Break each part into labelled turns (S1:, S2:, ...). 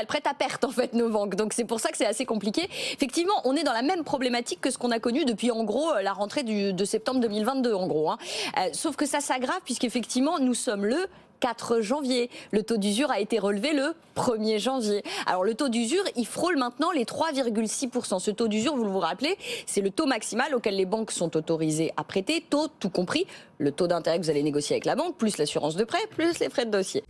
S1: elles prêtent à perte en fait nos banques. Donc c'est pour ça que c'est assez compliqué. Effectivement, on est dans la même problématique que ce qu'on a connu depuis en gros la rentrée de septembre 2022 en gros. Sauf que ça s'aggrave puisqu'effectivement nous sommes le 4 janvier. Le taux d'usure a été relevé le 1er janvier. Alors le taux d'usure, il frôle maintenant les 3,6%. Ce taux d'usure, vous vous rappelez, c'est le taux maximal auquel les banques sont autorisées à prêter, taux tout compris, le taux d'intérêt que vous allez négocier avec la banque, plus l'assurance de prêt, plus les frais de dossier.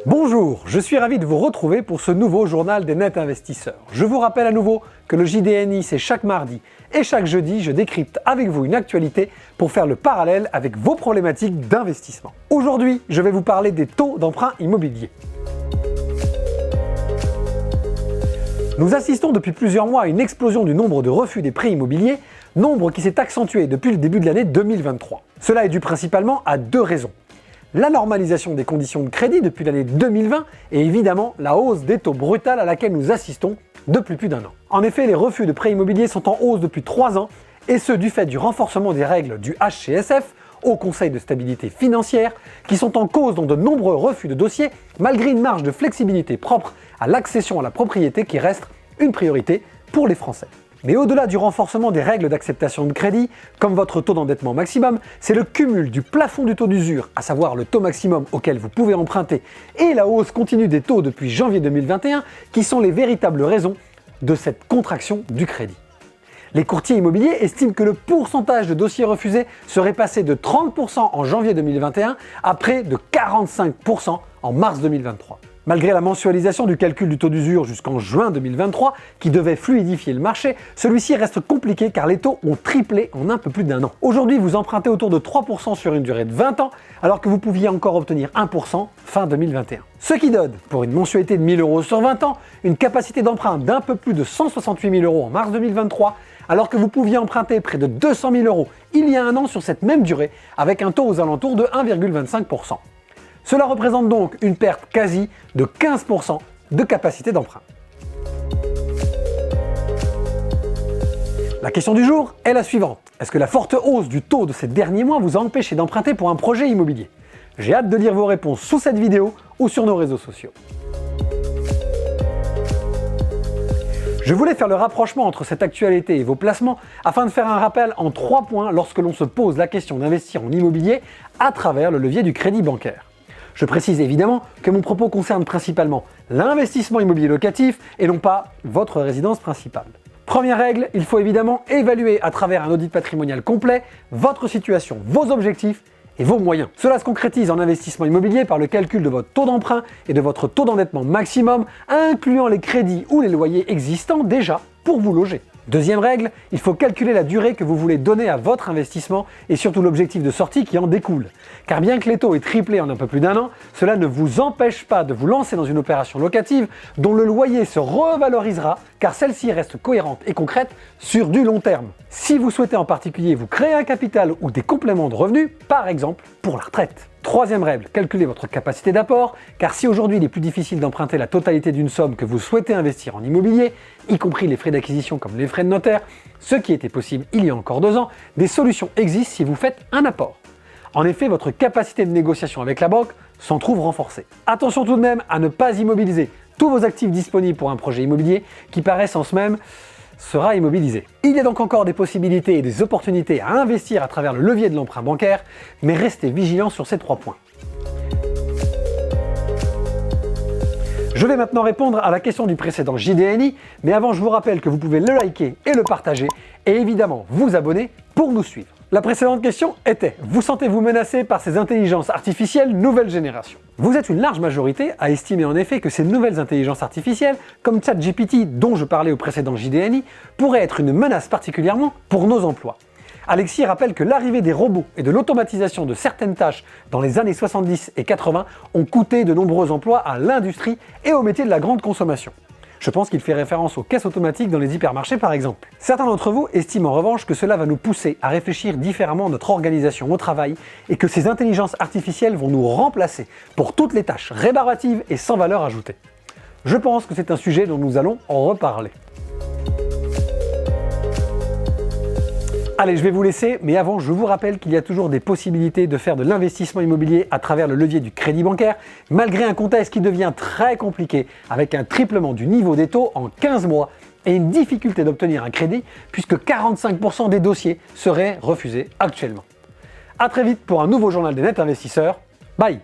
S2: Bonjour, je suis ravi de vous retrouver pour ce nouveau journal des nets investisseurs. Je vous rappelle à nouveau que le JDNI c'est chaque mardi et chaque jeudi, je décrypte avec vous une actualité pour faire le parallèle avec vos problématiques d'investissement. Aujourd'hui, je vais vous parler des taux d'emprunt immobilier. Nous assistons depuis plusieurs mois à une explosion du nombre de refus des prêts immobiliers, nombre qui s'est accentué depuis le début de l'année 2023. Cela est dû principalement à deux raisons. La normalisation des conditions de crédit depuis l'année 2020 et évidemment la hausse des taux brutale à laquelle nous assistons depuis plus d'un an. En effet, les refus de prêts immobiliers sont en hausse depuis 3 ans et ce du fait du renforcement des règles du HCSF, Haut Conseil de stabilité financière, qui sont en cause dans de nombreux refus de dossiers malgré une marge de flexibilité propre à l'accession à la propriété qui reste une priorité pour les Français. Mais au-delà du renforcement des règles d'acceptation de crédit, comme votre taux d'endettement maximum, c'est le cumul du plafond du taux d'usure, à savoir le taux maximum auquel vous pouvez emprunter, et la hausse continue des taux depuis janvier 2021, qui sont les véritables raisons de cette contraction du crédit. Les courtiers immobiliers estiment que le pourcentage de dossiers refusés serait passé de 30% en janvier 2021 à près de 45% en mars 2023. Malgré la mensualisation du calcul du taux d'usure jusqu'en juin 2023, qui devait fluidifier le marché, celui-ci reste compliqué car les taux ont triplé en un peu plus d'un an. Aujourd'hui, vous empruntez autour de 3% sur une durée de 20 ans, alors que vous pouviez encore obtenir 1% fin 2021. Ce qui donne, pour une mensualité de 1 000 € sur 20 ans, une capacité d'emprunt d'un peu plus de 168 000 € en mars 2023, alors que vous pouviez emprunter près de 200 000 € il y a un an sur cette même durée, avec un taux aux alentours de 1,25%. Cela représente donc une perte quasi de 15% de capacité d'emprunt. La question du jour est la suivante. Est-ce que la forte hausse du taux de ces derniers mois vous a empêché d'emprunter pour un projet immobilier? J'ai hâte de lire vos réponses sous cette vidéo ou sur nos réseaux sociaux. Je voulais faire le rapprochement entre cette actualité et vos placements afin de faire un rappel en 3 points lorsque l'on se pose la question d'investir en immobilier à travers le levier du crédit bancaire. Je précise évidemment que mon propos concerne principalement l'investissement immobilier locatif et non pas votre résidence principale. Première règle, il faut évidemment évaluer à travers un audit patrimonial complet votre situation, vos objectifs et vos moyens. Cela se concrétise en investissement immobilier par le calcul de votre taux d'emprunt et de votre taux d'endettement maximum, incluant les crédits ou les loyers existants déjà pour vous loger. Deuxième règle, il faut calculer la durée que vous voulez donner à votre investissement et surtout l'objectif de sortie qui en découle. Car bien que les taux aient triplé en un peu plus d'un an, cela ne vous empêche pas de vous lancer dans une opération locative dont le loyer se revalorisera car celle-ci reste cohérente et concrète sur du long terme. Si vous souhaitez en particulier vous créer un capital ou des compléments de revenus, par exemple pour la retraite. Troisième règle, calculez votre capacité d'apport, car si aujourd'hui il est plus difficile d'emprunter la totalité d'une somme que vous souhaitez investir en immobilier, y compris les frais d'acquisition comme les frais de notaire, ce qui était possible il y a encore 2 ans, des solutions existent si vous faites un apport. En effet, votre capacité de négociation avec la banque s'en trouve renforcée. Attention tout de même à ne pas immobiliser tous vos actifs disponibles pour un projet immobilier qui paraissent en ce même sera immobilisé. Il y a donc encore des possibilités et des opportunités à investir à travers le levier de l'emprunt bancaire, mais restez vigilants sur ces 3 points. Je vais maintenant répondre à la question du précédent JDNI, mais avant je vous rappelle que vous pouvez le liker et le partager, et évidemment vous abonner pour nous suivre. La précédente question était: vous sentez-vous menacé par ces intelligences artificielles nouvelle génération? Vous êtes une large majorité à estimer en effet que ces nouvelles intelligences artificielles, comme ChatGPT dont je parlais au précédent JDNI, pourraient être une menace particulièrement pour nos emplois. Alexis rappelle que l'arrivée des robots et de l'automatisation de certaines tâches dans les années 70 et 80 ont coûté de nombreux emplois à l'industrie et aux métiers de la grande consommation. Je pense qu'il fait référence aux caisses automatiques dans les hypermarchés par exemple. Certains d'entre vous estiment en revanche que cela va nous pousser à réfléchir différemment à notre organisation au travail et que ces intelligences artificielles vont nous remplacer pour toutes les tâches rébarbatives et sans valeur ajoutée. Je pense que c'est un sujet dont nous allons en reparler. Allez, je vais vous laisser, mais avant, je vous rappelle qu'il y a toujours des possibilités de faire de l'investissement immobilier à travers le levier du crédit bancaire, malgré un contexte qui devient très compliqué, avec un triplement du niveau des taux en 15 mois et une difficulté d'obtenir un crédit, puisque 45% des dossiers seraient refusés actuellement. A très vite pour un nouveau journal des net investisseurs. Bye!